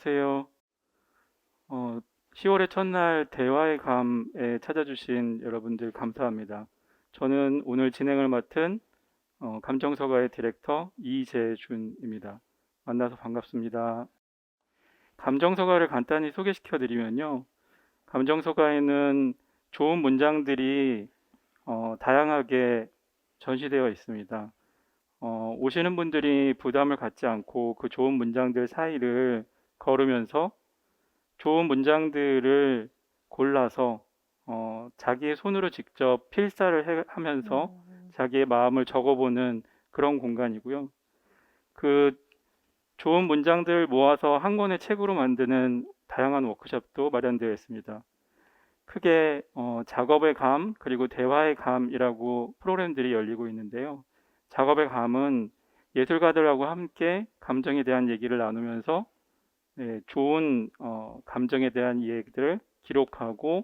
안녕하세요. 10월의 첫날 대화의 감에 찾아주신 여러분들 감사합니다. 저는 오늘 진행을 맡은 감정서가의 디렉터 이재준입니다. 만나서 반갑습니다. 감정서가를 간단히 소개시켜 드리면요. 감정서가에는 좋은 문장들이 다양하게 전시되어 있습니다. 오시는 분들이 부담을 갖지 않고 그 좋은 문장들 사이를 걸으면서 좋은 문장들을 골라서 자기의 손으로 직접 필사를 하면서 자기의 마음을 적어보는 그런 공간이고요. 그 좋은 문장들 모아서 한 권의 책으로 만드는 다양한 워크숍도 마련되어 있습니다. 크게 작업의 감 그리고 대화의 감이라고 프로그램들이 열리고 있는데요. 작업의 감은 예술가들하고 함께 감정에 대한 얘기를 나누면서 좋은 감정에 대한 이야기들을 기록하고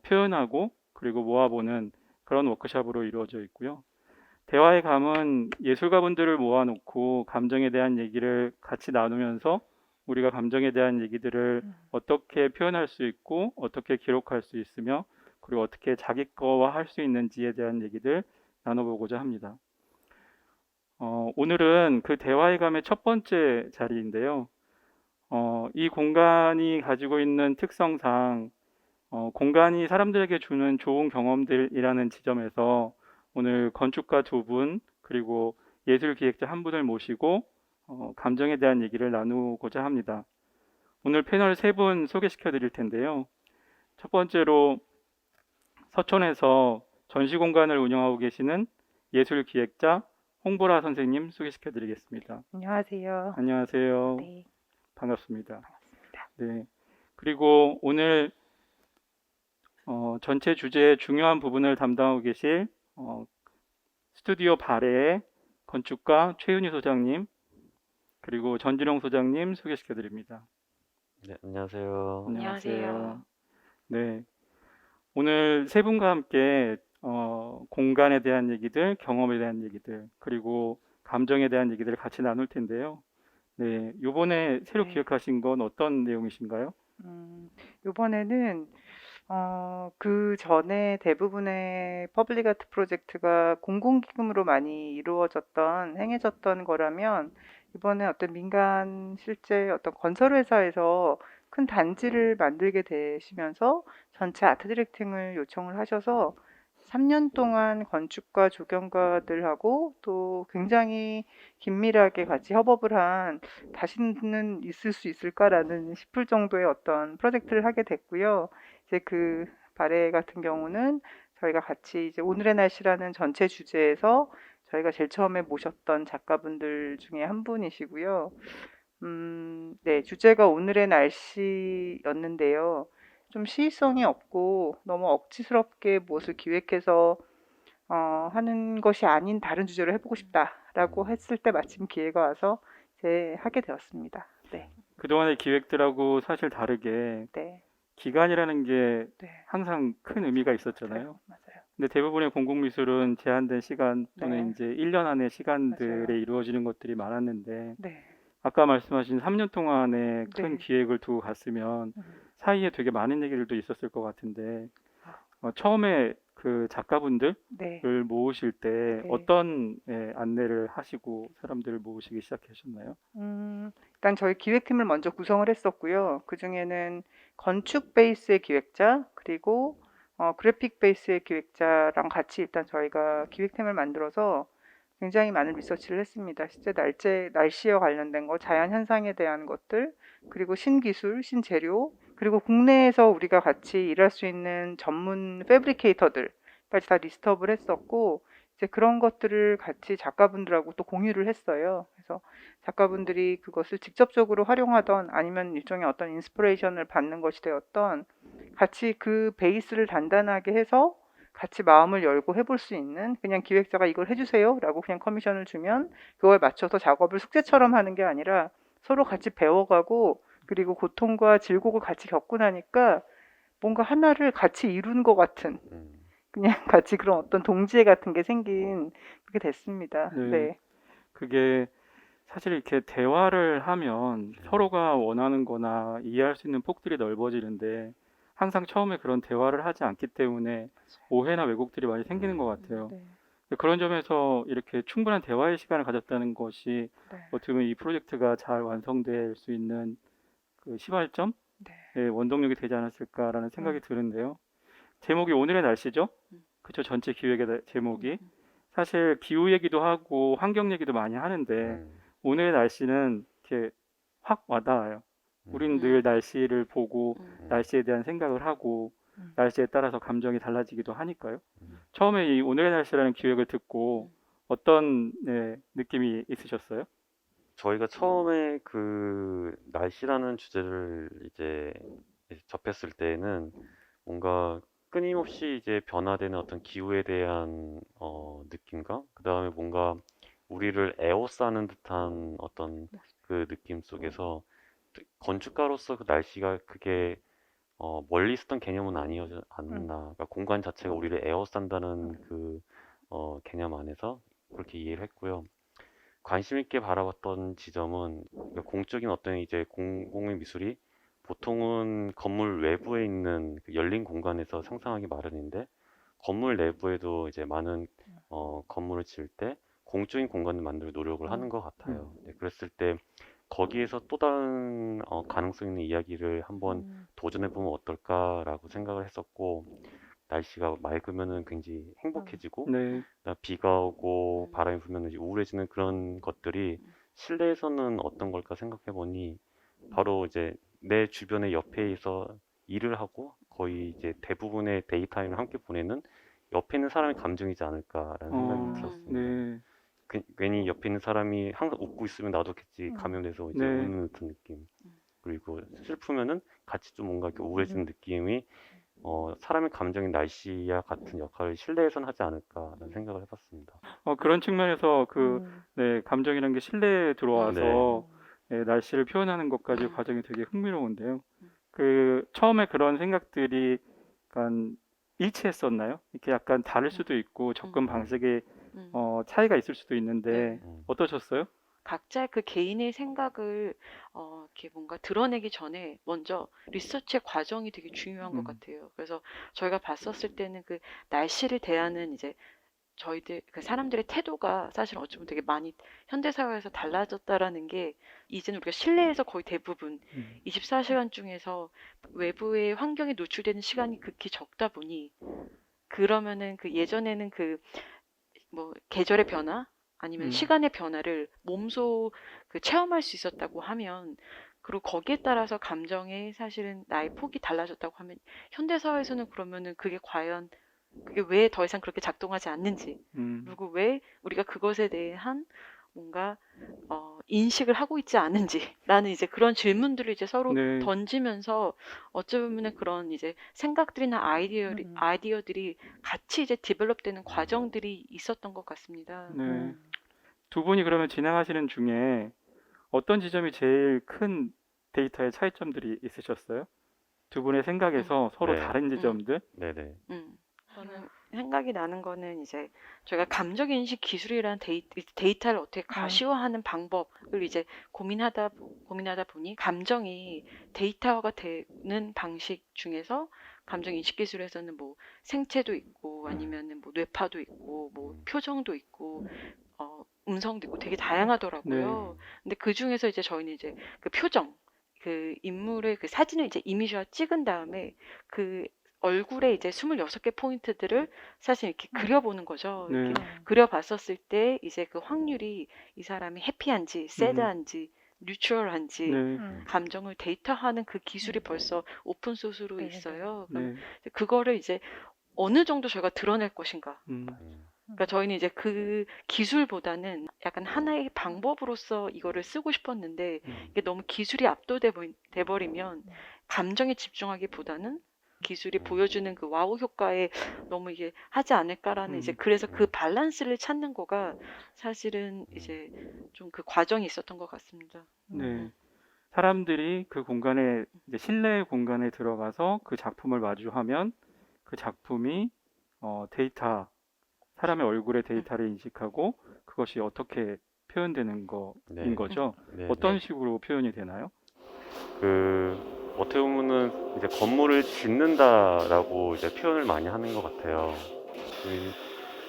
표현하고 그리고 모아보는 그런 워크숍으로 이루어져 있고요. 대화의 감은 예술가분들을 모아놓고 감정에 대한 얘기를 같이 나누면서 우리가 감정에 대한 얘기들을 어떻게 표현할 수 있고 어떻게 기록할 수 있으며 그리고 어떻게 자기 거화할 수 있는지에 대한 얘기들 나눠보고자 합니다. 오늘은 그 대화의 감의 첫 번째 자리인데요. 이 공간이 가지고 있는 특성상 공간이 사람들에게 주는 좋은 경험들이라는 지점에서 오늘 건축가 두 분 그리고 예술 기획자 한 분을 모시고 감정에 대한 얘기를 나누고자 합니다. 오늘 패널 세 분 소개시켜 드릴 텐데요. 첫 번째로 서촌에서 전시 공간을 운영하고 계시는 예술 기획자 홍보라 선생님 소개시켜 드리겠습니다. 안녕하세요. 안녕하세요. 네, 반갑습니다. 반갑습니다. 네. 그리고 오늘 전체 주제의 중요한 부분을 담당하고 계실 스튜디오 발해의 건축가 최윤희 소장님 그리고 전진용 소장님 소개시켜 드립니다. 네, 안녕하세요. 안녕하세요. 네. 오늘 세 분과 함께 공간에 대한 얘기들, 경험에 대한 얘기들, 그리고 감정에 대한 얘기들을 같이 나눌 텐데요. 네. 요번에 새로 네. 기획하신 건 어떤 내용이신가요? 이번에는 그 전에 대부분의 퍼블릭 아트 프로젝트가 공공기금으로 많이 이루어졌던, 행해졌던 거라면, 이번에 어떤 민간 실제 어떤 건설회사에서 큰 단지를 만들게 되시면서 전체 아트 디렉팅을 요청을 하셔서 3년 동안 건축가, 조경가들하고 또 굉장히 긴밀하게 같이 협업을 한 다시는 있을 수 있을까라는 싶을 정도의 어떤 프로젝트를 하게 됐고요. 이제 그 발해 같은 경우는 저희가 같이 이제 오늘의 날씨라는 전체 주제에서 저희가 제일 처음에 모셨던 작가분들 중에 한 분이시고요. 네, 주제가 오늘의 날씨였는데요. 좀 시의성이 없고 너무 억지스럽게 무엇을 기획해서 하는 것이 아닌 다른 주제로 해보고 싶다라고 했을 때 마침 기회가 와서 이제 하게 되었습니다. 네, 그동안의 기획들하고 사실 다르게 네, 기간이라는 게 네, 항상 큰 의미가 맞아요, 있었잖아요. 맞아요, 근데 대부분의 공공미술은 제한된 시간 또는 네, 이제 1년 안의 시간들에 맞아요, 이루어지는 것들이 많았는데 네, 아까 말씀하신 3년 동안의 큰 네, 기획을 두고 갔으면 사이에 되게 많은 얘기들도 있었을 것 같은데 아, 처음에 그 작가분들을 네, 모으실 때 네. 어떤 안내를 하시고 사람들을 모으시기 시작하셨나요? 일단 저희 기획팀을 먼저 구성을 했었고요. 그 중에는 건축 베이스의 기획자, 그리고 그래픽 베이스의 기획자랑 같이 일단 저희가 기획팀을 만들어서 굉장히 많은 리서치를 했습니다. 실제 날씨와 관련된 거, 자연 현상에 대한 것들, 그리고 신기술, 신재료, 그리고 국내에서 우리가 같이 일할 수 있는 전문 패브리케이터들까지 다 리스트업을 했었고, 이제 그런 것들을 같이 작가분들하고 또 공유를 했어요. 그래서 작가분들이 그것을 직접적으로 활용하던 아니면 일종의 어떤 인스피레이션을 받는 것이 되었던 같이 그 베이스를 단단하게 해서 같이 마음을 열고 해볼 수 있는 그냥 기획자가 이걸 해주세요 라고 그냥 커미션을 주면 그걸 맞춰서 작업을 숙제처럼 하는 게 아니라 서로 같이 배워가고 그리고 고통과 질곡을 같이 겪고 나니까 뭔가 하나를 같이 이룬 것 같은 음, 그냥 같이 그런 어떤 동지애 같은 게 생긴 그렇게 됐습니다. 네, 네, 그게 사실 이렇게 대화를 하면 네. 서로가 원하는 거나 이해할 수 있는 폭들이 넓어지는데 항상 처음에 그런 대화를 하지 않기 때문에 오해나 왜곡들이 많이 생기는 것 같아요. 네, 그런 점에서 이렇게 충분한 대화의 시간을 가졌다는 것이 네, 어떻게 보면 이 프로젝트가 잘 완성될 수 있는 그 시발점의 네. 원동력이 되지 않았을까라는 생각이 음, 드는데요. 제목이 오늘의 날씨죠? 음, 그쵸, 전체 기획의 제목이. 음. 사실 기후 얘기도 하고 환경 얘기도 많이 하는데 음, 오늘의 날씨는 이렇게 확 와닿아요. 우린 늘 음, 날씨를 보고 음, 날씨에 대한 생각을 하고 음, 날씨에 따라서 감정이 달라지기도 하니까요. 음. 처음에 이 오늘의 날씨라는 기획을 듣고 음. 어떤 느낌이 있으셨어요? 저희가 처음에 그 날씨라는 주제를 이제 접했을 때는 뭔가 끊임없이 이제 변화되는 어떤 기후에 대한 느낌과 그다음에 뭔가 우리를 에워싸는 듯한 어떤 그 느낌 속에서 건축가로서 그 날씨가 그게 멀리 있었던 개념은 아니지 음, 않나. 그러니까 공간 자체가 우리를 에워싼다는 그 개념 안에서 그렇게 이해를 했고요. 관심 있게 바라봤던 지점은 그러니까 공적인 어떤 이제 공공의 미술이 보통은 건물 외부에 있는 그 열린 공간에서 상상하기 마련인데 건물 내부에도 이제 많은 건물을 지을 때 공적인 공간을 만들 노력을 하는 음, 것 음, 같아요. 네, 그랬을 때 거기에서 또 다른 가능성 있는 이야기를 한번 음, 도전해 보면 어떨까라고 생각을 했었고 날씨가 맑으면은 굉장히 음, 행복해지고 네, 그다음 비가 오고 음, 바람이 불면 이제 우울해지는 그런 것들이 실내에서는 어떤 걸까 생각해 보니 바로 이제 내 주변의 옆에서 일을 하고 거의 이제 대부분의 데이타임을 함께 보내는 옆에 있는 사람의 감정이지 않을까라는 생각이 음, 들었습니다. 네, 괜히 옆에 있는 사람이 항상 웃고 있으면 나도 같이 음, 감염돼서 이제 네, 웃는 듯한 느낌. 음. 그리고 슬프면은 같이 좀 뭔가 이렇게 음, 우울해지는 느낌이 사람의 감정인 날씨와 같은 역할을 실내에서는 하지 않을까라는 음. 생각을 해봤습니다. 그런 측면에서 음, 감정이라는 게 실내에 네, 들어와서 음, 날씨를 표현하는 것까지 음. 과정이 되게 흥미로운데요. 음. 처음에 그런 생각들이 약간 일치했었나요? 이렇게 약간 다를 음. 수도 있고 접근 음. 음, 방식에 음. 차이가 있을 수도 있는데 네. 음, 어떠셨어요? 각자의 그 개인의 생각을 이렇게 뭔가 드러내기 전에 먼저 리서치의 과정이 되게 중요한 것 음, 같아요. 그래서 저희가 봤었을 때는 그 날씨를 대하는 이제 저희들 그 사람들의 태도가 사실 어쩌면 되게 많이 현대 사회에서 달라졌다라는 게 이제는 우리가 실내에서 거의 대부분 음, 24시간 중에서 외부의 환경에 노출되는 시간이 극히 적다 보니 그러면은 그 예전에는 그 뭐 계절의 변화 아니면 음, 시간의 변화를 몸소 그 체험할 수 있었다고 하면 그리고 거기에 따라서 감정의 사실은 나의 폭이 달라졌다고 하면 현대 사회에서는 그러면은 그게 과연 그게 왜 더 이상 그렇게 작동하지 않는지 음, 그리고 왜 우리가 그것에 대한 뭔가 인식을 하고 있지 않은지라는 이제 그런 질문들을 이제 서로 네, 던지면서 어찌 보면은 그런 이제 생각들이나 음, 아이디어들이 같이 이제 디벨롭되는 과정들이 있었던 것 같습니다. 네. 음, 두 분이 그러면 진행하시는 중에 어떤 지점이 제일 큰 데이터의 차이점들이 있으셨어요? 두 분의 음, 생각에서 서로 네, 다른 음, 지점들? 네네, 저는 생각이 나는 거는 이제 저희가 감정인식 기술이라는 데이터를 어떻게 음, 가시화하는 방법을 이제 고민하다 보니 감정이 데이터화가 되는 방식 중에서 감정인식 기술에서는 뭐 생체도 있고 아니면은 뭐 뇌파도 있고 뭐 음, 표정도 있고 음성도 있고 되게 음, 네, 다양하더라고요. 음, 근데 그 중에서 이제 저희는 이제 그 표정 그 인물의 그 사진을 이제 이미지화 찍은 다음에 그 얼굴에 이제 26개 포인트들을 사실 이렇게 음, 그려보는 거죠. 네, 이렇게 음, 그려봤었을 때 이제 그 확률이 이 사람이 해피한지, 음, 새드한지, 뉴트럴한지 네, 음, 감정을 데이터화하는 그 음, 기술이 벌써 오픈 소스로 네, 네, 있어요. 그러면 네, 그거를 이제 어느 정도 저희가 드러낼 것인가. 음, 음, 그러니까 음, 저희는 이제 그 기술보다는 약간 하나의 방법으로서 이거를 쓰고 싶었는데 음, 이게 너무 기술이 돼 버리면 감정에 집중하기보다는 기술이 음, 보여주는 그 와우 효과에 너무 이게 하지 않을까라는 이제 음, 그래서 그 음, 밸런스를 찾는 거가 사실은 음, 이제 좀 그 과정이 있었던 것 같습니다. 네. 음, 사람들이 그 공간에 이제 실내 공간에 들어가서 그 작품을 마주하면 그 작품이 사람의 얼굴의 음, 데이터를 인식하고 그것이 어떻게 표현되는 거인 네, 거죠. 네, 어떤 네. 식으로 표현이 되나요? 어떻게 보면은 이제 건물을 짓는다라고 이제 표현을 많이 하는 것 같아요.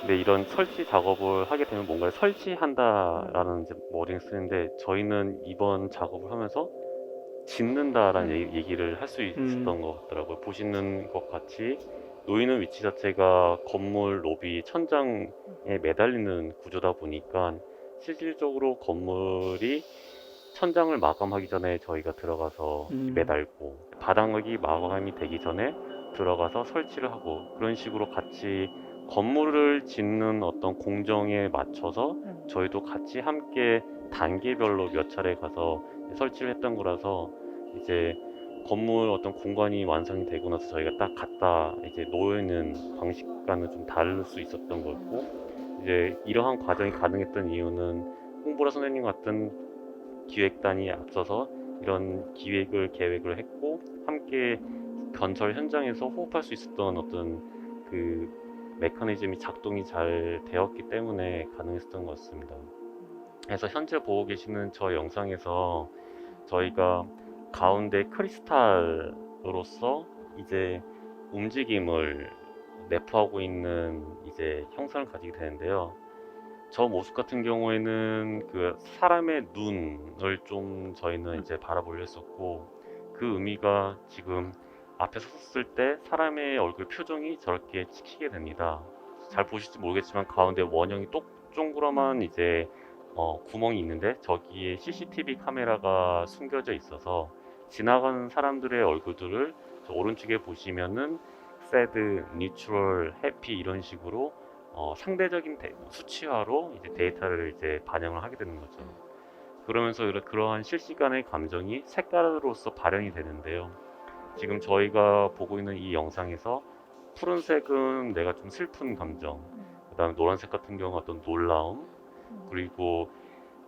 근데 이런 설치 작업을 하게 되면 뭔가를 설치한다라는 이제 워딩을 쓰는데 저희는 이번 작업을 하면서 짓는다라는 얘기를 할 수 있었던 것 같더라고요. 보시는 것 같이 놓이는 위치 자체가 건물 로비 천장에 매달리는 구조다 보니까 실질적으로 건물이 천장을 마감하기 전에 저희가 들어가서 매달고 바닥이 마감이 되기 전에 들어가서 설치를 하고 그런 식으로 같이 건물을 짓는 어떤 공정에 맞춰서 저희도 같이 함께 단계별로 몇 차례 가서 설치를 했던 거라서 이제 건물 어떤 공간이 완성이 되고 나서 저희가 딱 갖다 이제 놓이는 방식과는 좀 다를 수 있었던 거고 이제 이러한 과정이 가능했던 이유는 홍보라 선생님 같은 기획단이 앞서서 이런 기획을 계획을 했고 함께 건설 현장에서 호흡할 수 있었던 어떤 그 메커니즘이 작동이 잘 되었기 때문에 가능했던 것 같습니다. 그래서 현재 보고 계시는 저 영상에서 저희가 가운데 크리스탈로서 이제 움직임을 내포하고 있는 이제 형상을 가지게 되는데요. 저 모습 같은 경우에는 그 사람의 눈을 좀 저희는 이제 바라보려 했었고 그 의미가 지금 앞에 섰을 때 사람의 얼굴 표정이 저렇게 찍히게 됩니다. 잘 보실지 모르겠지만 가운데 원형이 동그라만 이제 구멍이 있는데 저기에 CCTV 카메라가 숨겨져 있어서 지나가는 사람들의 얼굴들을 저 오른쪽에 보시면은 sad, neutral, happy 이런 식으로 상대적인 수치화로 이제 데이터를 이제 반영을 하게 되는 거죠. 그러면서 그러한 실시간의 감정이 색깔로서 발현이 되는데요. 지금 저희가 보고 있는 이 영상에서 푸른색은 내가 좀 슬픈 감정, 그다음에 노란색 같은 경우 어떤 놀라움, 그리고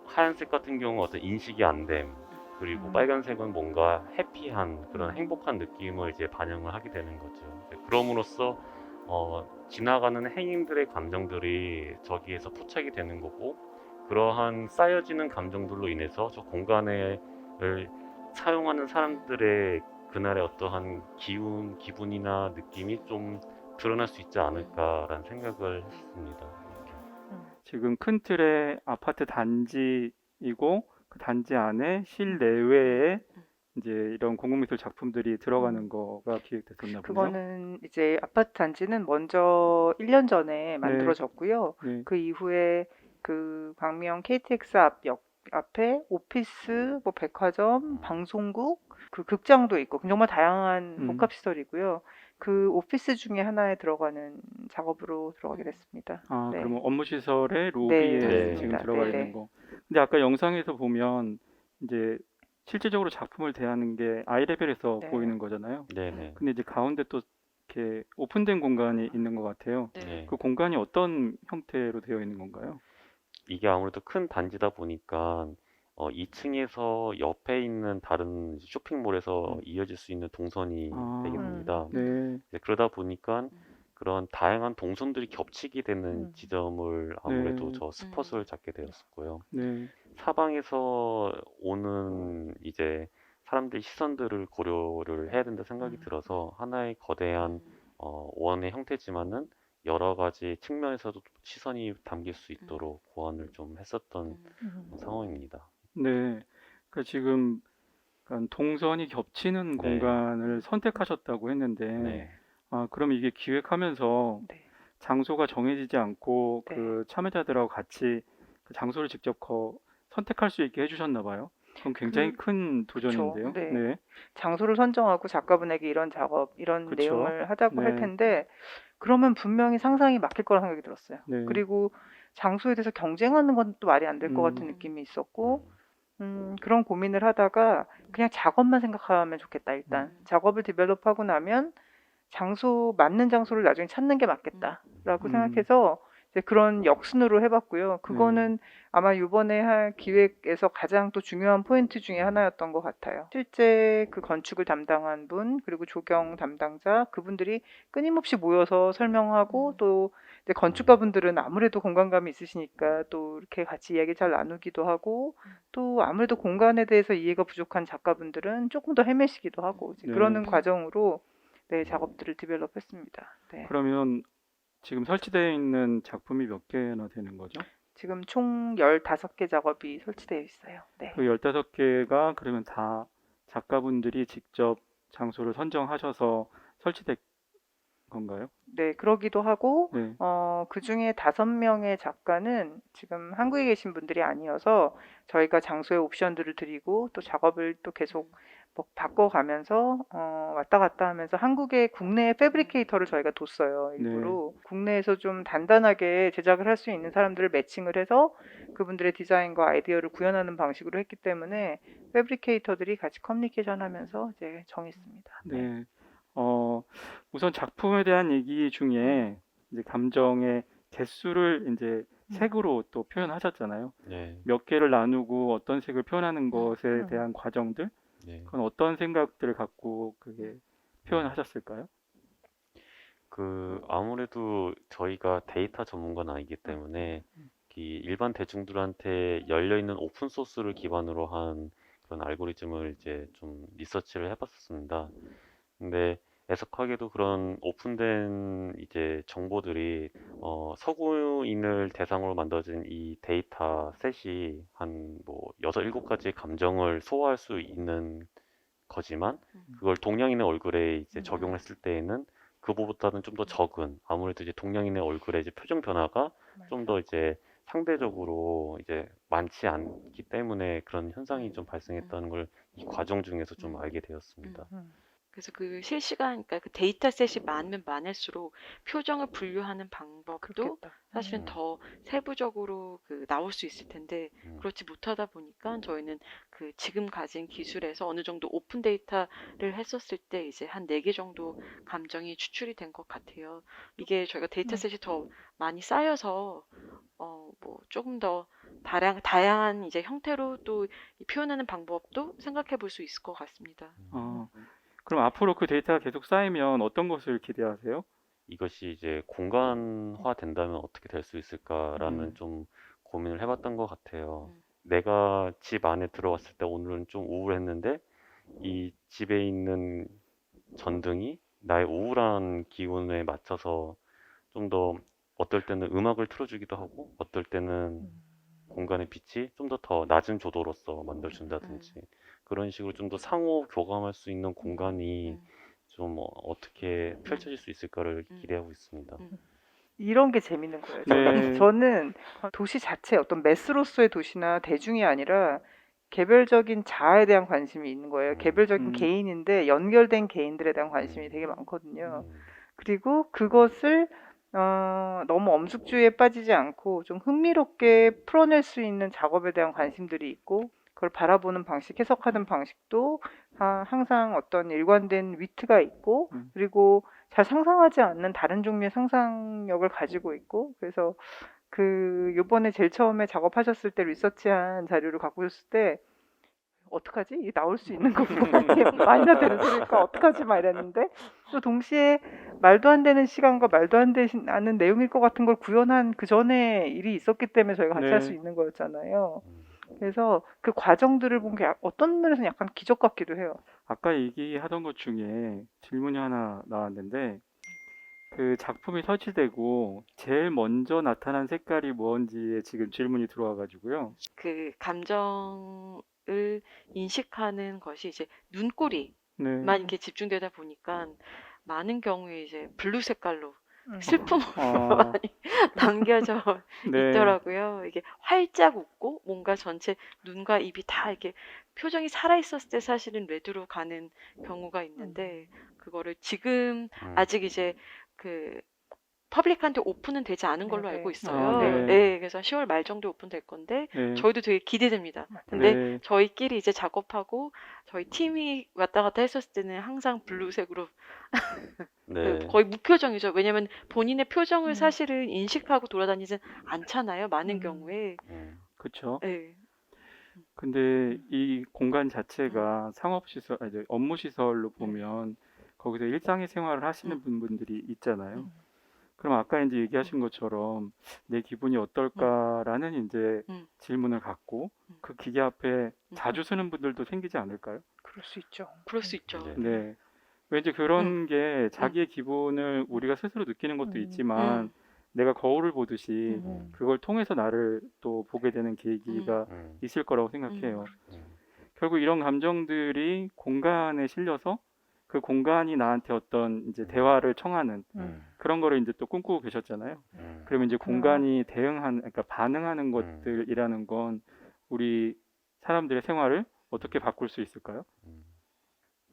하얀색 같은 경우 어떤 인식이 안 됨, 그리고 빨간색은 뭔가 해피한 그런 행복한 느낌을 이제 반영을 하게 되는 거죠. 그럼으로써 지나가는 행인들의 감정들이 저기에서 포착이 되는 거고 그러한 쌓여지는 감정들로 인해서 저 공간을 사용하는 사람들의 그날의 어떠한 기분이나 느낌이 좀 드러날 수 있지 않을까라는 생각을 했습니다. 지금 큰 틀의 아파트 단지이고 그 단지 안에 실내외에 이제 이런 공공미술 작품들이 들어가는 거가 기획됐었나 보네요. 그거는 이제 아파트 단지는 먼저 1년 전에 만들어졌고요. 네. 그 이후에 그 광명 KTX 앞에 오피스, 뭐 백화점, 방송국, 그 극장도 있고 정말 다양한 복합시설이고요. 그 오피스 중에 하나에 들어가는 작업으로 들어가게 됐습니다. 아, 네. 그러면 업무시설의 로비에 네, 지금 맞습니다. 들어가 네, 있는 네. 거. 근데 아까 영상에서 보면 이제 실질적으로 작품을 대하는 게 아이레벨에서 네. 보이는 거잖아요. 네네. 근데 이제 가운데 또 이렇게 오픈된 공간이 있는 것 같아요. 네. 그 공간이 어떤 형태로 되어 있는 건가요? 이게 아무래도 큰 단지다 보니까 2층에서 옆에 있는 다른 쇼핑몰에서 이어질 수 있는 동선이 아, 되게 됩니다. 네. 이제 그러다 보니까 그런 다양한 동선들이 겹치게 되는 지점을 아무래도 네. 저 스폿을 잡게 되었고요. 네. 사방에서 오는 이제 사람들의 시선들을 고려를 해야 된다 생각이 들어서 하나의 거대한 원의 형태지만은 여러 가지 측면에서도 시선이 담길 수 있도록 고안을 좀 했었던 상황입니다. 네. 그러니까 지금 약간 동선이 겹치는 네. 공간을 선택하셨다고 했는데, 네. 그럼 이게 기획하면서 네. 장소가 정해지지 않고 네. 그 참여자들하고 같이 그 장소를 직접 선택할 수 있게 해주셨나 봐요. 그럼 굉장히 큰 도전인데요. 네. 네. 장소를 선정하고 작가분에게 이런 작업, 이런 그쵸. 내용을 하자고 할 네. 텐데 그러면 분명히 상상이 막힐 거라 생각이 들었어요. 네. 그리고 장소에 대해서 경쟁하는 건 또 말이 안 될 것 같은 느낌이 있었고 그런 고민을 하다가 그냥 작업만 생각하면 좋겠다. 일단 작업을 디벨롭하고 나면 맞는 장소를 나중에 찾는 게 맞겠다라고 생각해서 이제 그런 역순으로 해봤고요. 그거는 아마 이번에 할 기획에서 가장 또 중요한 포인트 중에 하나였던 것 같아요. 실제 그 건축을 담당한 분, 그리고 조경 담당자, 그분들이 끊임없이 모여서 설명하고 또 이제 건축가분들은 아무래도 공간감이 있으시니까 또 이렇게 같이 이야기 잘 나누기도 하고 또 아무래도 공간에 대해서 이해가 부족한 작가분들은 조금 더 헤매시기도 하고 이제 네. 그러는 과정으로 네, 작업들을 디벨롭했습니다. 네. 그러면 지금 설치되어 있는 작품이 몇 개나 되는 거죠? 지금 총 15개 작업이 설치되어 있어요. 네. 그 15개가 그러면 다 작가분들이 직접 장소를 선정하셔서 설치된 건가요? 네, 그러기도 하고, 네. 그 중에 5명의 작가는 지금 한국에 계신 분들이 아니어서 저희가 장소에 옵션들을 드리고 또 작업을 또 계속 뭐 바꿔가면서 왔다 갔다 하면서 한국의 국내 패브리케이터를 저희가 뒀어요. 일부러. 국내에서 좀 단단하게 제작을 할 수 있는 사람들을 매칭을 해서 그분들의 디자인과 아이디어를 구현하는 방식으로 했기 때문에 패브리케이터들이 같이 커뮤니케이션 하면서 이제 정했습니다. 네. 우선 작품에 대한 얘기 중에 이제 감정의 개수를 이제 색으로 또 표현하셨잖아요. 네, 몇 개를 나누고 어떤 색을 표현하는 것에 대한 과정들, 네. 그건 어떤 생각들을 갖고 그게 표현하셨을까요? 아무래도 저희가 데이터 전문가는 아니기 때문에 이 일반 대중들한테 열려있는 오픈 소스를 기반으로 한 그런 알고리즘을 이제 좀 리서치를 해봤었습니다. 근데 애석하게도 그런 오픈된 이제 정보들이 서구인을 대상으로 만들어진 이 데이터 셋이 한 뭐 6, 7가지의 감정을 소화할 수 있는 거지만 그걸 동양인의 얼굴에 이제 적용했을 때에는 그보다는 좀 더 적은 아무래도 이제 동양인의 얼굴에 이제 표정 변화가 좀 더 이제 상대적으로 이제 많지 않기 때문에 그런 현상이 좀 발생했다는 걸 이 과정 중에서 좀 알게 되었습니다. 그래서 그 실시간, 그러니까 그 데이터셋이 많으면 많을수록 표정을 분류하는 방법도 그렇겠다. 사실은 더 세부적으로 그 나올 수 있을 텐데 그렇지 못하다 보니까 저희는 그 지금 가진 기술에서 어느 정도 오픈 데이터를 했었을 때 이제 한 4개 정도 감정이 추출이 된 것 같아요. 이게 저희가 데이터셋이 더 많이 쌓여서 뭐 조금 더 다양한 이제 형태로 또 이 표현하는 방법도 생각해 볼 수 있을 것 같습니다. 그럼 앞으로 그 데이터가 계속 쌓이면 어떤 것을 기대하세요? 이것이 이제 공간화 된다면 어떻게 될 수 있을까라는 좀 고민을 해봤던 것 같아요. 내가 집 안에 들어왔을 때 오늘은 좀 우울했는데 이 집에 있는 전등이 나의 우울한 기운에 맞춰서 좀 더 어떨 때는 음악을 틀어주기도 하고 어떨 때는 공간의 빛이 좀 더 낮은 조도로서 만들어준다든지 그런 식으로 좀 더 상호 교감할 수 있는 공간이 좀 어떻게 펼쳐질 수 있을까를 기대하고 있습니다. 이런 게 재밌는 거예요. 네. 저는 도시 자체 어떤 매스로서의 도시나 대중이 아니라 개별적인 자아에 대한 관심이 있는 거예요. 개별적인 개인인데 연결된 개인들에 대한 관심이 되게 많거든요. 그리고 그것을 너무 엄숙주의에 빠지지 않고 좀 흥미롭게 풀어낼 수 있는 작업에 대한 관심들이 있고 그걸 바라보는 방식, 해석하는 방식도 항상 어떤 일관된 위트가 있고 그리고 잘 상상하지 않는 다른 종류의 상상력을 가지고 있고 그래서 그 요번에 제일 처음에 작업하셨을 때 리서치한 자료를 갖고 오셨을 때 어떡하지? 이게 나올 수 있는 거구나. 이게 말이 안 되는 소리니까 어떡하지? 막 이랬는데 또 동시에 말도 안 되는 시간과 말도 안 되는 내용일 것 같은 걸 구현한 그 전에 일이 있었기 때문에 저희가 같이 할 수 있는 거였잖아요. 그래서 그 과정들을 본 게 어떤 면에서는 약간 기적 같기도 해요. 아까 얘기하던 것 중에 질문이 하나 나왔는데 그 작품이 설치되고 제일 먼저 나타난 색깔이 뭔지에 지금 질문이 들어와가지고요. 그 감정을 인식하는 것이 이제 눈꼬리만 네. 이렇게 집중되다 보니까 많은 경우에 이제 블루 색깔로 슬픔으로 많이 남겨져 네. 있더라고요. 이게 활짝 웃고 뭔가 전체 눈과 입이 다 이렇게 표정이 살아있었을 때 사실은 레드로 가는 경우가 있는데 그거를 지금 아직 이제 그 퍼블릭한테 오픈은 되지 않은 걸로 알고 네네. 있어요. 네. 네, 그래서 10월 말 정도 오픈될 건데 네. 저희도 되게 기대됩니다. 근데 네. 저희끼리 이제 작업하고 저희 팀이 왔다 갔다 했었을 때는 항상 블루색으로 네. 거의 무표정이죠. 왜냐면 본인의 표정을 음. 사실은 인식하고 돌아다니진 않잖아요. 많은 음. 경우에. 그쵸. 네. 근데 이 공간 자체가 상업시설, 아니, 업무시설로 보면 거기서 일상의 생활을 하시는 분들이 있잖아요. 음. 그럼 아까 이제 얘기하신 것처럼 내 기분이 어떨까라는 이제 음. 질문을 갖고 그 기계 앞에 자주 서는 분들도 생기지 않을까요? 그럴 수 있죠. 그럴 수 있죠. 네. 네. 왠지 그런 게 자기의 기분을 우리가 스스로 느끼는 것도 음. 있지만 내가 거울을 보듯이 음. 그걸 통해서 나를 또 보게 되는 계기가 있을 거라고 생각해요. 결국 이런 감정들이 공간에 실려서 그 공간이 나한테 어떤 이제 대화를 청하는 그런 거를 이제 또 꿈꾸고 계셨잖아요. 그러면 이제 공간이 그러니까 반응하는 것들이라는 건 우리 사람들의 생활을 어떻게 바꿀 수 있을까요?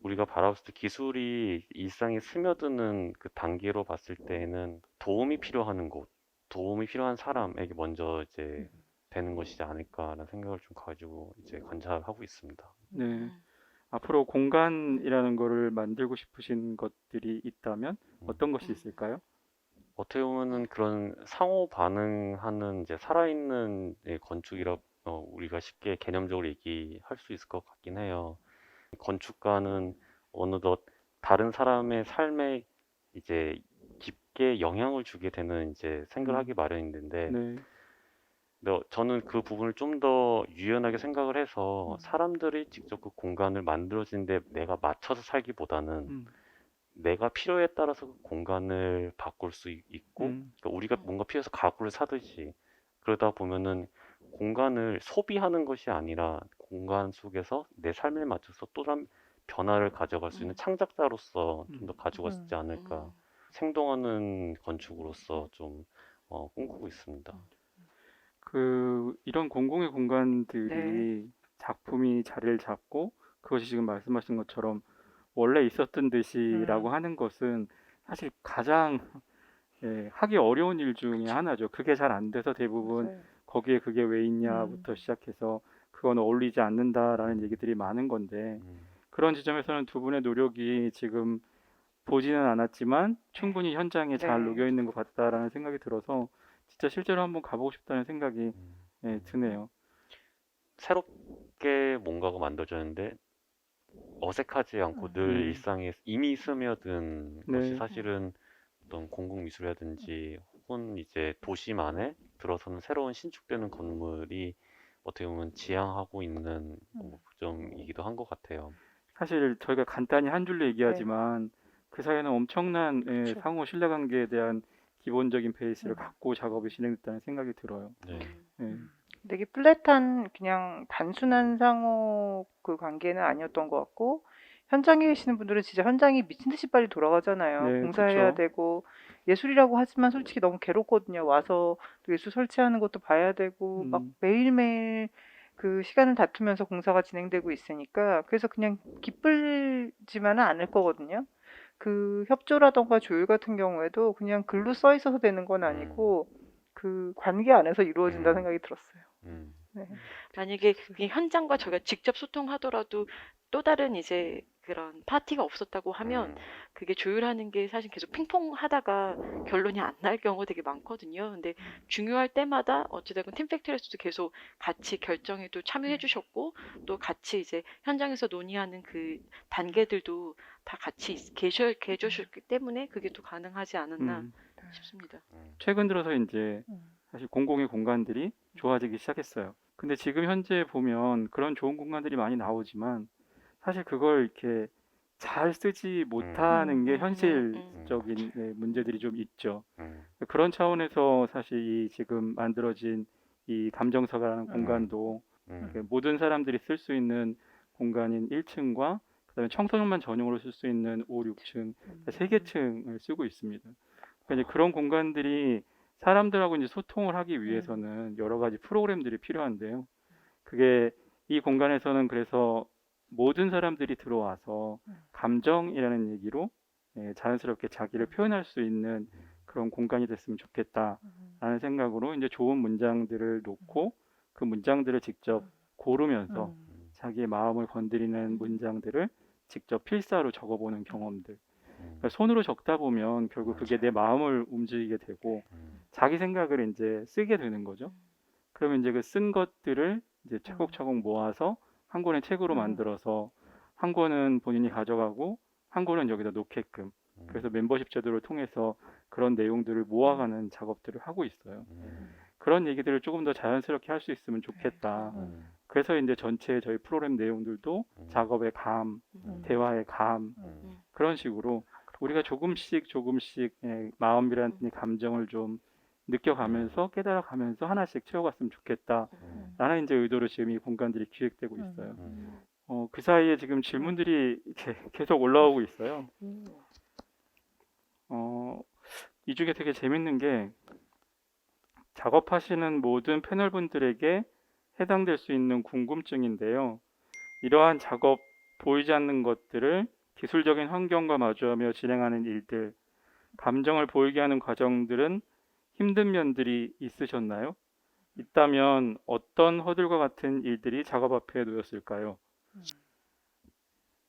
우리가 바라봤을 때 기술이 일상에 스며드는 그 단계로 봤을 때에는 도움이 필요한 곳, 도움이 필요한 사람에게 먼저 이제 되는 것이지 않을까라는 생각을 좀 가지고 이제 관찰하고 있습니다. 네. 앞으로 공간이라는 거를 만들고 싶으신 것들이 있다면 어떤 것이 있을까요? 어떻게 보면은 그런 상호 반응하는 이제 살아있는 건축이라 우리가 쉽게 개념적으로 얘기할 수 있을 것 같긴 해요. 건축가는 어느덧 다른 사람의 삶에 이제 깊게 영향을 주게 되는 이제 생각을 하기 마련인데, 네. 저는 그 부분을 좀 더 유연하게 생각을 해서 사람들이 직접 그 공간을 만들어지는데 내가 맞춰서 살기보다는 내가 필요에 따라서 그 공간을 바꿀 수 있고, 그러니까 우리가 뭔가 필요해서 가구를 사듯이 그러다 보면은 공간을 소비하는 것이 아니라 공간 속에서 내 삶에 맞춰서 또 다른 변화를 가져갈 수 있는 창작자로서 좀 더 가지고 있지 않을까. 생동하는 건축으로서 좀 꿈꾸고 있습니다. 이런 공공의 공간들이 네. 작품이 자리를 잡고 그것이 지금 말씀하신 것처럼 원래 있었던 듯이라고 하는 것은 사실 가장 하기 어려운 일 중에 하나죠. 그게 잘 안 돼서 대부분 맞아요. 거기에 그게 왜 있냐부터 시작해서 그건 어울리지 않는다라는 얘기들이 많은 건데 그런 지점에서는 두 분의 노력이 지금 보지는 않았지만 충분히 현장에 잘 네. 녹여 있는 것 같다라는 생각이 들어서 진짜 실제로 한번 가보고 싶다는 생각이 드네요. 새롭게 뭔가가 만들어졌는데 어색하지 않고 늘 일상에 이미 스며든 것이 네. 사실은 어떤 공공미술이라든지 혹은 이제 도심안에 들어서는 새로운 신축되는 건물이 어떻게 보면 지향하고 있는 점이기도 한 것 같아요. 사실 저희가 간단히 한 줄로 얘기하지만 그 사이에는 엄청난 그렇죠. 상호 신뢰관계에 대한 기본적인 베이스를 갖고 작업이 진행됐다는 생각이 들어요. 네. 되게 플랫한 그냥 단순한 상호 그 관계는 아니었던 것 같고 현장에 계시는 분들은 진짜 현장이 미친 듯이 빨리 돌아가잖아요. 네, 공사해야 그쵸. 되고 예술이라고 하지만 솔직히 너무 괴롭거든요. 와서 또 예술 설치하는 것도 봐야 되고 막 매일매일 그 시간을 다투면서 공사가 진행되고 있으니까 그래서 그냥 기쁘지만은 않을 거거든요. 그 협조라던가 조율 같은 경우에도 그냥 글로 써 있어서 되는 건 아니고 그 관계 안에서 이루어진다는 생각이 들었어요. 네. 만약에 그게 현장과 저희가 직접 소통하더라도 또 다른 이제 그런 파티가 없었다고 하면 그게 조율하는 게 사실 계속 핑퐁 하다가 결론이 안 날 경우가 되게 많거든요. 근데 중요할 때마다 어찌됐건 팀팩트리에서도 계속 같이 결정에도 참여해 주셨고 또 같이 이제 현장에서 논의하는 그 단계들도 다 같이 계셔주셨기 때문에 그게 또 가능하지 않았나 싶습니다. 최근 들어서 이제 사실 공공의 공간들이 좋아지기 시작했어요. 근데 지금 현재 보면 그런 좋은 공간들이 많이 나오지만 사실 그걸 이렇게 잘 쓰지 못하는 게 현실적인 문제들이 좀 있죠. 그런 차원에서 사실 이 지금 만들어진 이 감정서가라는 공간도 이렇게 모든 사람들이 쓸 수 있는 공간인 1층과 그다음에 청소년만 전용으로 쓸 수 있는 5, 6층, 3개 층을 쓰고 있습니다. 그러니까 이제 그런 공간들이 사람들하고 이제 소통을 하기 위해서는 여러 가지 프로그램들이 필요한데요. 그게 이 공간에서는 그래서 모든 사람들이 들어와서 감정이라는 얘기로 자연스럽게 자기를 표현할 수 있는 그런 공간이 됐으면 좋겠다라는 생각으로 이제 좋은 문장들을 놓고 그 문장들을 직접 고르면서 자기의 마음을 건드리는 문장들을 직접 필사로 적어보는 경험들. 그러니까 손으로 적다 보면 결국 그게 내 마음을 움직이게 되고 자기 생각을 이제 쓰게 되는 거죠. 그러면 이제 그 쓴 것들을 이제 차곡차곡 모아서 한 권의 책으로 만들어서 한 권은 본인이 가져가고 한 권은 여기다 놓게끔. 그래서 멤버십 제도를 통해서 그런 내용들을 모아가는 작업들을 하고 있어요. 그런 얘기들을 조금 더 자연스럽게 할 수 있으면 좋겠다. 그래서 이제 전체 저희 프로그램 내용들도 작업의 감, 대화의 감, 그런 식으로 우리가 조금씩 마음이라는 감정을 좀 느껴가면서 깨달아가면서 하나씩 채워갔으면 좋겠다라는 이제 의도로 지금 이 공간들이 기획되고 있어요. 그 사이에 지금 질문들이 이렇게 계속 올라오고 있어요. 이 중에 되게 재밌는 게 작업하시는 모든 패널분들에게 해당될 수 있는 궁금증인데요. 이러한 작업 보이지 않는 것들을 기술적인 환경과 마주하며 진행하는 일들, 감정을 보이게 하는 과정들은 힘든 면들이 있으셨나요? 있다면 어떤 허들과 같은 일들이 작업 앞에 놓였을까요?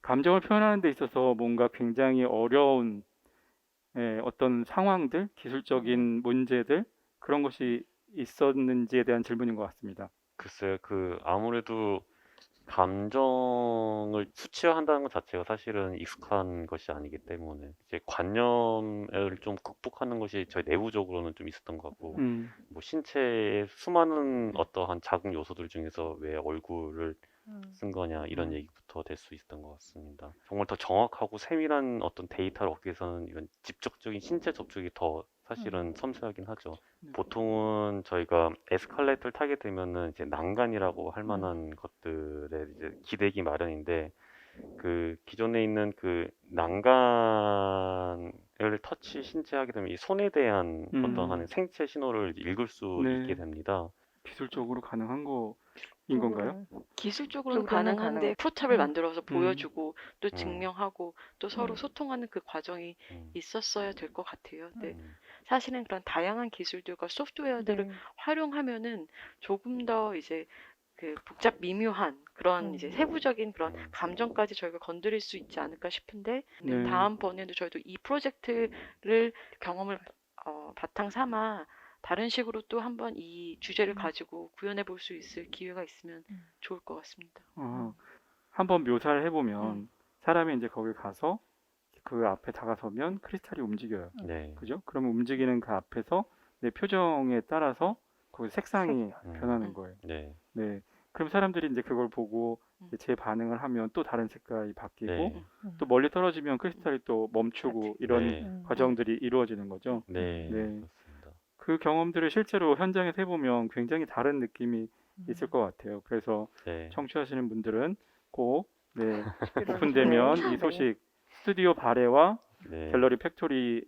감정을 표현하는 데 있어서 뭔가 굉장히 어려운 어떤 상황들, 기술적인 문제들 그런 것이 있었는지에 대한 질문인 것 같습니다. 글쎄요, 아무래도 감정을 수치화한다는 것 자체가 사실은 익숙한 것이 아니기 때문에 이제 관념을 좀 극복하는 것이 저희 내부적으로는 좀 있었던 것 같고, 뭐 신체의 수많은 어떠한 작은 요소들 중에서 왜 얼굴을 쓴 거냐 이런 얘기부터 될 수 있었던 것 같습니다. 정말 더 정확하고 세밀한 어떤 데이터를 얻기 위해서는 이런 직접적인 신체 접촉이 더 사실은 섬세하긴 하죠. 보통은 저희가 에스컬레이터를 타게 되면은 이제 난간이라고 할 만한 것들에 이제 기대기 마련인데, 그 기존에 있는 그 난간을 터치 신체하게 되면 이 손에 대한 어떤 생체 신호를 읽을 수 네. 있게 됩니다. 기술적으로 가능한 거인 건가요? 기술적으로는 쪽으로는 가능한데 가능하죠. 프로탑을 만들어서 보여주고 또 음. 증명하고 또 서로 소통하는 그 과정이 있었어야 될 것 같아요. 근데 사실은 그런 다양한 기술들과 소프트웨어들을 활용하면은 조금 더 이제 그 복잡 미묘한 그런 이제 세부적인 그런 감정까지 저희가 건드릴 수 있지 않을까 싶은데, 네. 다음번에도 저희도 이 프로젝트를 경험을 바탕 삼아 다른 식으로 또 한번 이 주제를 가지고 구현해 볼 수 있을 기회가 있으면 좋을 것 같습니다. 한번 묘사를 해보면 사람이 이제 거기 가서 그 앞에 다가서면 크리스탈이 움직여요. 네. 그죠? 그러면 움직이는 그 앞에서 내 표정에 따라서 그 색상이 변하는 거예요. 네. 네. 그럼 사람들이 이제 그걸 보고 이제 제 반응을 하면 또 다른 색깔이 바뀌고 네. 또 멀리 떨어지면 크리스탈이 또 멈추고 이런 네. 과정들이 이루어지는 거죠. 네. 네. 그렇습니다. 그 경험들을 실제로 현장에서 해보면 굉장히 다른 느낌이 있을 것 같아요. 그래서 네. 청취하시는 분들은 꼭 오픈되면 이 소식 스튜디오 바레와 네. 갤러리 팩토리에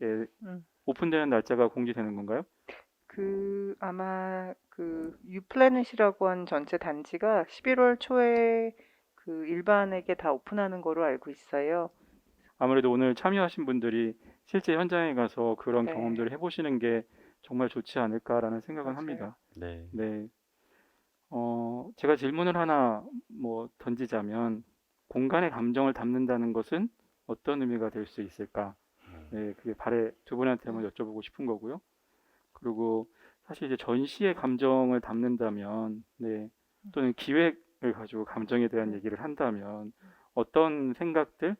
오픈되는 날짜가 공지되는 건가요? 아마 유플래닛이라고 한 전체 단지가 11월 초에 그 일반에게 다 오픈하는 거로 알고 있어요. 아무래도 오늘 참여하신 분들이 실제 현장에 가서 그런 네. 경험들을 해보시는 게 정말 좋지 않을까라는 생각은 맞아요. 합니다. 네. 네. 제가 질문을 하나 뭐 던지자면 공간의 감정을 담는다는 것은 어떤 의미가 될 수 있을까? 네, 그게 바래 두 분한테 한번 여쭤보고 싶은 거고요. 그리고 사실 이제 전시의 감정을 담는다면, 네, 또는 기획을 가지고 감정에 대한 얘기를 한다면 어떤 생각들,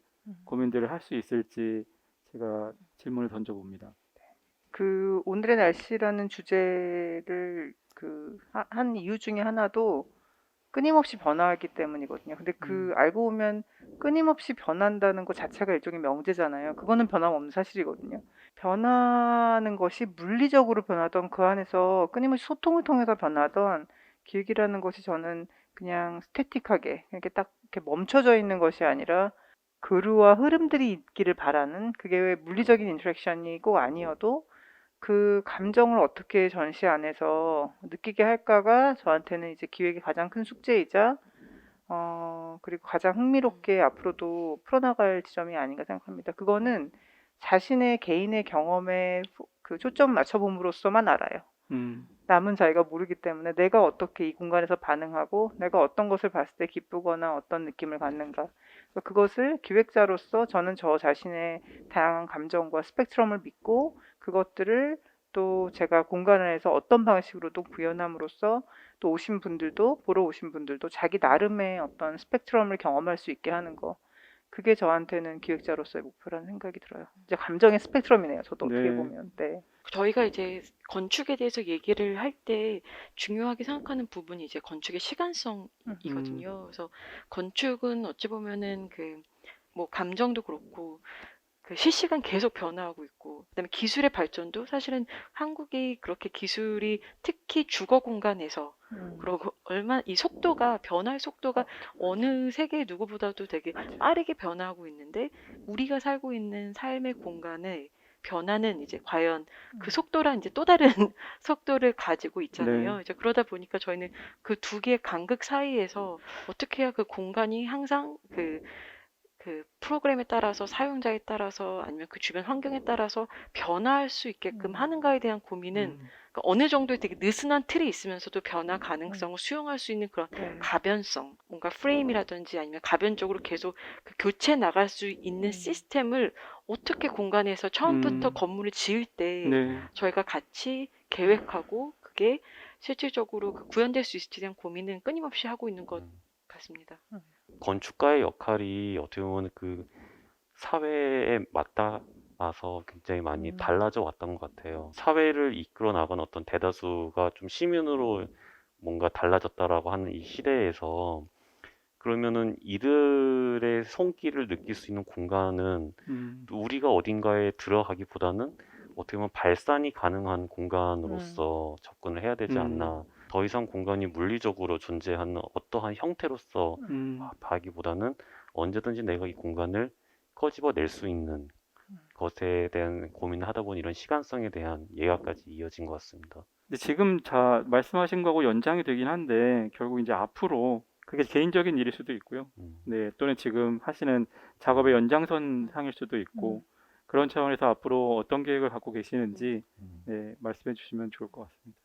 고민들을 할 수 있을지 제가 질문을 던져봅니다. 오늘의 날씨라는 주제를 한 이유 중에 하나도 끊임없이 변화하기 때문이거든요. 근데 알고 보면 끊임없이 변한다는 것 자체가 일종의 명제잖아요. 그거는 변함없는 사실이거든요. 변하는 것이 물리적으로 변하던 그 안에서 끊임없이 소통을 통해서 변하던 기획이라는 것이 저는 그냥 스태틱하게 이렇게 딱 이렇게 멈춰져 있는 것이 아니라 그루와 흐름들이 있기를 바라는, 그게 왜 물리적인 인터랙션이 꼭 아니어도 그 감정을 어떻게 전시 안에서 느끼게 할까가 저한테는 이제 기획의 가장 큰 숙제이자 그리고 가장 흥미롭게 앞으로도 풀어나갈 지점이 아닌가 생각합니다. 그거는 자신의 개인의 경험에 그 초점을 맞춰봄으로써만 알아요. 남은 자기가 모르기 때문에 내가 어떻게 이 공간에서 반응하고 내가 어떤 것을 봤을 때 기쁘거나 어떤 느낌을 갖는가. 그것을 기획자로서 저는 저 자신의 다양한 감정과 스펙트럼을 믿고 그것들을 또 제가 공간 안에서 어떤 방식으로도 구현함으로써 또 보러 오신 분들도 자기 나름의 어떤 스펙트럼을 경험할 수 있게 하는 거. 그게 저한테는 기획자로서의 목표라는 생각이 들어요. 이제 감정의 스펙트럼이네요. 저도 어떻게 네. 보면. 네. 저희가 이제 건축에 대해서 얘기를 할 때 중요하게 생각하는 부분이 이제 건축의 시간성이거든요. 그래서 건축은 어찌 보면은 뭐 감정도 그렇고 그 실시간 계속 변화하고 있고, 그다음에 기술의 발전도 사실은 한국이 그렇게 기술이 특히 주거 공간에서 그리고 이 속도가 변화의 속도가 어느 세계 누구보다도 되게 빠르게 변화하고 있는데 우리가 살고 있는 삶의 공간의 변화는 이제 과연 그 속도랑 이제 또 다른 속도를 가지고 있잖아요. 네. 이제 그러다 보니까 저희는 그 두 개의 간극 사이에서 어떻게 해야 그 공간이 항상 그 프로그램에 따라서 사용자에 따라서 아니면 그 주변 환경에 따라서 변화할 수 있게끔 하는가에 대한 고민은 그러니까 어느 정도의 되게 느슨한 틀이 있으면서도 변화 가능성을 수용할 수 있는 그런 네. 가변성, 뭔가 프레임이라든지 아니면 가변적으로 계속 그 교체 나갈 수 있는 시스템을 어떻게 공간에서 처음부터 건물을 지을 때 네. 저희가 같이 계획하고 그게 실질적으로 구현될 수 있을지에 대한 고민은 끊임없이 하고 있는 것 같습니다. 건축가의 역할이 어떻게 보면 그 사회에 맞닿아서 굉장히 많이 달라져 왔던 것 같아요. 사회를 이끌어 나간 어떤 대다수가 좀 시민으로 뭔가 달라졌다라고 하는 이 시대에서 그러면은 이들의 손길을 느낄 수 있는 공간은 우리가 어딘가에 들어가기보다는 어떻게 보면 발산이 가능한 공간으로서 접근을 해야 되지 않나. 더 이상 공간이 물리적으로 존재하는 어떠한 형태로서 봐기보다는 언제든지 내가 이 공간을 꺼집어낼 수 있는 것에 대한 고민을 하다 보니 이런 시간성에 대한 예화까지 이어진 것 같습니다. 근데 지금 말씀하신 거하고 연장이 되긴 한데 결국 이제 앞으로 그게 개인적인 일일 수도 있고요. 네, 또는 지금 하시는 작업의 연장선상일 수도 있고 그런 차원에서 앞으로 어떤 계획을 갖고 계시는지 네, 말씀해 주시면 좋을 것 같습니다.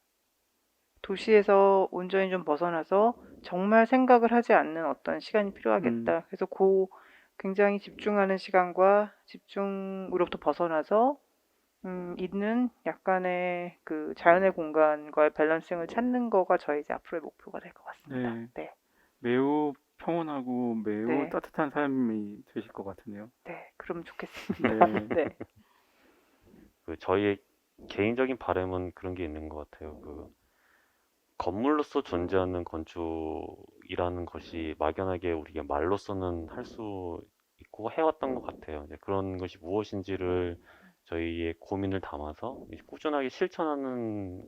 도시에서 온전히 좀 벗어나서 정말 생각을 하지 않는 어떤 시간이 필요하겠다. 그래서 굉장히 집중하는 시간과 집중으로부터 벗어나서 있는 약간의 그 자연의 공간과의 밸런싱을 찾는 거가 저희 이제 앞으로의 목표가 될 것 같습니다. 네. 네. 매우 평온하고 매우 네. 따뜻한 삶이 되실 것 같으네요. 네, 그럼 좋겠습니다. 네. 네. 그 저희의 개인적인 바람은 그런 게 있는 것 같아요. 그 건물로서 존재하는 건축이라는 것이 막연하게 우리가 말로서는 할 수 있고 해왔던 것 같아요. 이제 그런 것이 무엇인지를 저희의 고민을 담아서 이제 꾸준하게 실천하는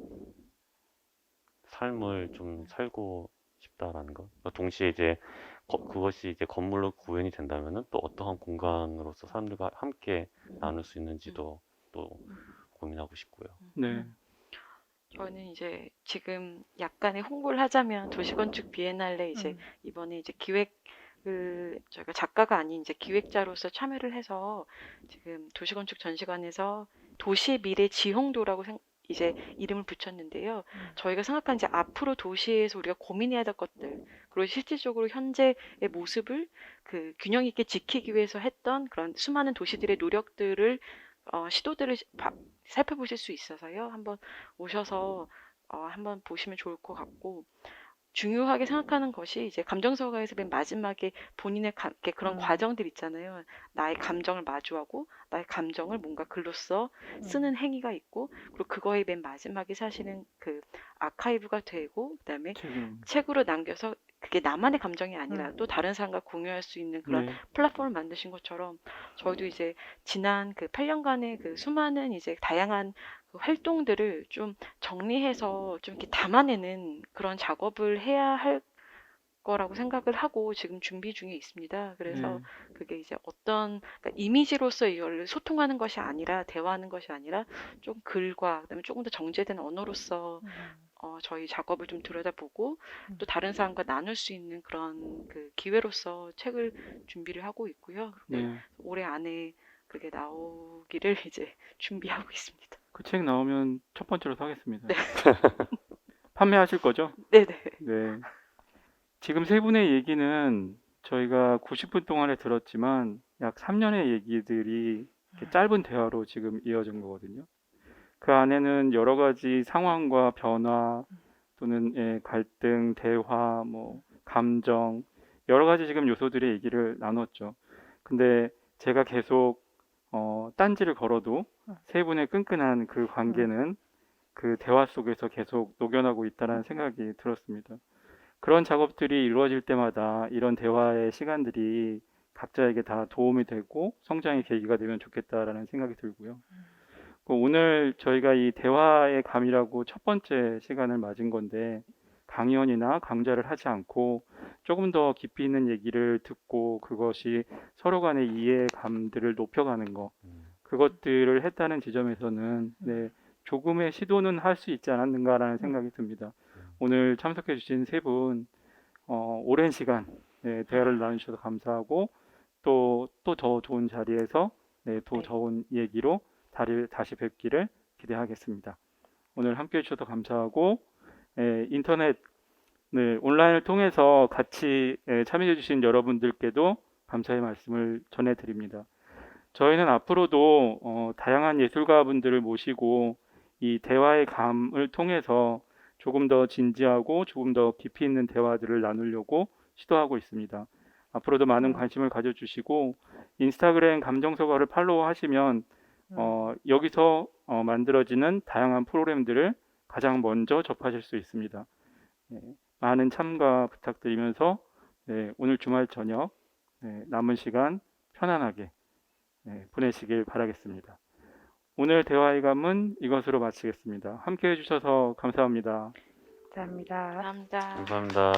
삶을 좀 살고 싶다라는 것. 동시에 이제 그것이 이제 건물로 구현이 된다면은 또 어떠한 공간으로서 사람들과 함께 나눌 수 있는지도 또 고민하고 싶고요. 네. 저는 이제 지금 약간의 홍보를 하자면 도시건축 비엔날레 이제 이번에 이제 저희가 작가가 아닌 이제 기획자로서 참여를 해서 지금 도시건축 전시관에서 도시 미래 지형도라고 이제 이름을 붙였는데요. 저희가 생각한 이제 앞으로 도시에서 우리가 고민해야 될 것들, 그리고 실질적으로 현재의 모습을 그 균형 있게 지키기 위해서 했던 그런 수많은 도시들의 노력들을 시도들을 살펴보실 수 있어서요. 한번 오셔서 한번 보시면 좋을 것 같고, 중요하게 생각하는 것이 이제 감정서가에서 맨 마지막에 본인의 그런 과정들 있잖아요. 나의 감정을 마주하고 나의 감정을 뭔가 글로써 쓰는 행위가 있고, 그리고 그거의 맨 마지막에 사실은 그 아카이브가 되고 그다음에 책으로 남겨서 그게 나만의 감정이 아니라 또 다른 사람과 공유할 수 있는 그런 네. 플랫폼을 만드신 것처럼 저희도 이제 지난 그 8년간의 그 수많은 이제 다양한 그 활동들을 좀 정리해서 좀 이렇게 담아내는 그런 작업을 해야 할 거라고 생각을 하고 지금 준비 중에 있습니다. 그래서 그게 이제 그러니까 이미지로서 이걸 소통하는 것이 아니라 대화하는 것이 아니라 좀 글과 그다음에 조금 더 정제된 언어로서 저희 작업을 좀 들여다보고 또 다른 사람과 나눌 수 있는 그런 그 기회로서 책을 준비를 하고 있고요. 네. 올해 안에 그게 나오기를 이제 준비하고 있습니다. 그 책 나오면 첫 번째로 사겠습니다. 네. 판매하실 거죠? 네네. 네. 지금 세 분의 얘기는 저희가 90분 동안에 들었지만 약 3년의 얘기들이 이렇게 짧은 대화로 지금 이어진 거거든요. 그 안에는 여러 가지 상황과 변화 또는 갈등, 대화, 뭐 감정 여러 가지 지금 요소들의 얘기를 나눴죠. 근데 제가 계속 딴지를 걸어도 세 분의 끈끈한 그 관계는 그 대화 속에서 계속 녹여나고 있다는 생각이 들었습니다. 그런 작업들이 이루어질 때마다 이런 대화의 시간들이 각자에게 다 도움이 되고 성장의 계기가 되면 좋겠다라는 생각이 들고요. 오늘 저희가 이 대화의 감이라고 첫 번째 시간을 맞은 건데 강연이나 강좌를 하지 않고 조금 더 깊이 있는 얘기를 듣고 그것이 서로 간의 이해감들을 높여가는 것 그것들을 했다는 지점에서는 네, 조금의 시도는 할 수 있지 않았는가라는 생각이 듭니다. 오늘 참석해 주신 세 분 오랜 시간 네, 대화를 나누셔서 감사하고 또 더 좋은 자리에서 네, 더 네. 좋은 얘기로 다시 뵙기를 기대하겠습니다. 오늘 함께 해주셔서 감사하고 인터넷 네, 온라인을 통해서 같이 참여해 주신 여러분들께도 감사의 말씀을 전해드립니다. 저희는 앞으로도 다양한 예술가분들을 모시고 이 대화의 감을 통해서 조금 더 진지하고 조금 더 깊이 있는 대화들을 나누려고 시도하고 있습니다. 앞으로도 많은 관심을 가져주시고 인스타그램 감정서가를 팔로우하시면 여기서 만들어지는 다양한 프로그램들을 가장 먼저 접하실 수 있습니다. 네, 많은 참가 부탁드리면서 네, 오늘 주말 저녁 남은 시간 편안하게 보내시길 바라겠습니다. 오늘 대화의 감은 이것으로 마치겠습니다. 함께 해주셔서 감사합니다. 감사합니다. 감사합니다. 감사합니다.